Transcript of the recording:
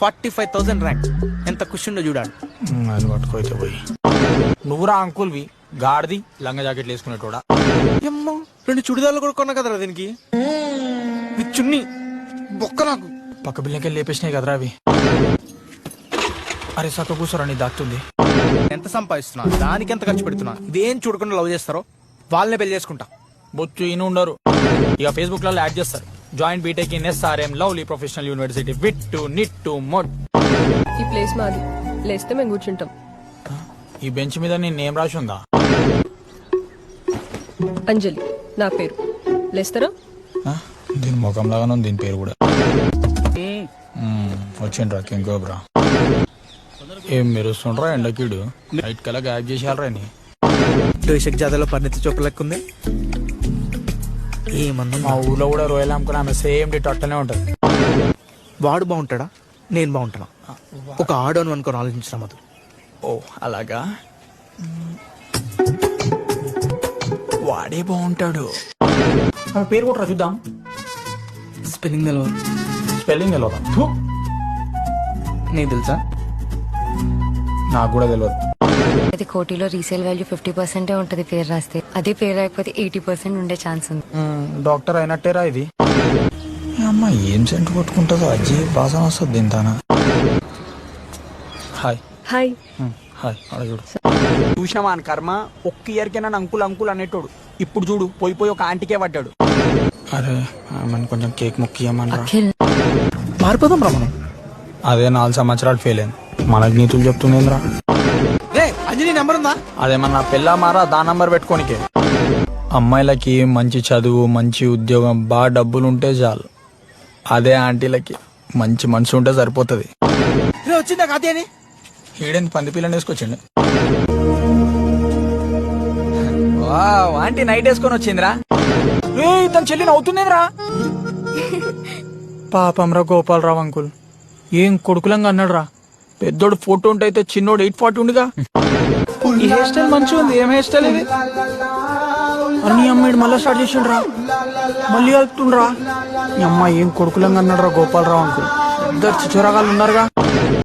45,000 rank. ఎంత ఖుషి ఉండో చూడాడు. అది పట్టుకోయితే పోయి నువ్వురా అంకుల్వి గాడిది లంగా జాకెట్లు వేసుకునేటోడా. ఏమ్మో 2 చుడిదార్లు కూడా కొన్నా కదరా దీనికి. ఇది చున్ని బొక్క నాకు. పక్క బిల్లంకెళ్ళి లేపేసినాయి కదరా అవి. అరే సక్క కూర్చోరా నీ దాక్తుంది. ఎంత సంపాదిస్తున్నా, దానికి ఎంత ఖర్చు పెడుతున్నా, ఇదేం చూడకుండా లవ్ చేస్తారో వాళ్ళనే పెళ్లి చేసుకుంటా. బొచ్చు ఈయన ఉండరు. ఇక ఫేస్బుక్ లలో యాడ్ చేస్తారు. Join BTech in SRM Lovely Professional University VIT NIT మొడ్. ఈ ప్లేస్ మాది, లేస్తే మేము కూర్చుంటాం. ఈ బెంచ్ మీద నీ నేమ్ రాసి ఉందా? అంజలి నా పేరు. లేస్తారా? దీని ముఖం లాగానే ఉంది దీని పేరు కూడా. వచ్చిండ్రా కింకోబ్రా. ఏం మెరుస్తుండ్రా ఎండకీడు. నైట్ కల్లా గ్యాప్ చేసేయాలరా నీ. డోషక్ జాతరలో పరిణితి చొప్పలెక్కుంది. ఏమన్నా మా ఊర్లో కూడా రోయల్ అమ్ముకుని ఆమె సేమ్ డేట్ అట్టనే ఉంటది. వాడు బాగుంటాడా, నేను బాగుంటానా? ఒక ఆడోను అనుకొని ఆలోచించడం మధు. ఓ అలాగా, వాడే బాగుంటాడు. ఆమె పేరు కూడా చూద్దాం. స్పెల్లింగ్ తెలవదు. స్పెల్లింగ్ తెలియదా? నీకు తెలుసా? నాకు కూడా తెలియదు. అది కోటిలో రీసేల్ వాల్యూ 50% ఉంటది పేరు రాస్తే. అదే పేరు రాకపోతే 80% ఉండే ఛాన్స్ ఉంది. డాక్టర్ అయినట్టేరా ఇది. అమ్మ ఏం సెంట్ కొట్టుకుంటుందో అజ్జి బాగా వస్తుంది దీంతానా. Hi hi. హాయ్ అలా చూడు. చూసినావా అని కర్మ, ఒక్క ఇయర్కైనా అంకుల్ అంకుల్ అనేటోడు. ఇప్పుడు చూడు పోయి పోయి ఒక ఆంటీకే పడ్డాడు. అరే మన కొంచెం కేక్ ముఖ్యమని అఖిల్ మారిపోదాం రా మనం. అదే 4 సంవత్సరాలు ఫెయిల్ అయింది. మనకి నీతులు చెప్తుందేంద్రా. రే అంజలి నెంబర్ ఉందా? అదేమన్నా పెళ్ళా మారా దా నంబర్ పెట్టుకోనికే. అమ్మాయిలకి మంచి చదువు, మంచి ఉద్యోగం, బాగా డబ్బులు ఉంటే చాలు. అదే ఆంటీలకి మంచి మనసు ఉంటే సరిపోతుంది. వచ్చిందా కాతే అని ఈడేంది పంది పిల్లని వేసుకొచ్చిండు. ఆంటీ నైట్ వేసుకొని వచ్చిందిరా. తన చెల్లి నవ్వుతుందేంద్రా. పాపంరా గోపాలరావు అంకుల్ ఏం కొడుకులంగా అన్నాడు రా. పెద్దోడు 420 అయితే చిన్నోడు 840 ఉండిగా. ఈ హెయిర్ స్టైల్ మంచిగా ఉంది. ఏం హెయిర్ స్టైల్ ఇది? అన్ని అమ్మాయి మళ్ళీ స్టార్ట్ చేసిండ్రా. మళ్ళీ కలుపుతుండ్రా. ఈ అమ్మాయి ఏం కొడుకులంగా అన్నాడు రా గోపాలరావు అంకుల్. ఇద్దరు చిచ్చోరగాళ్ళు ఉన్నారుగా.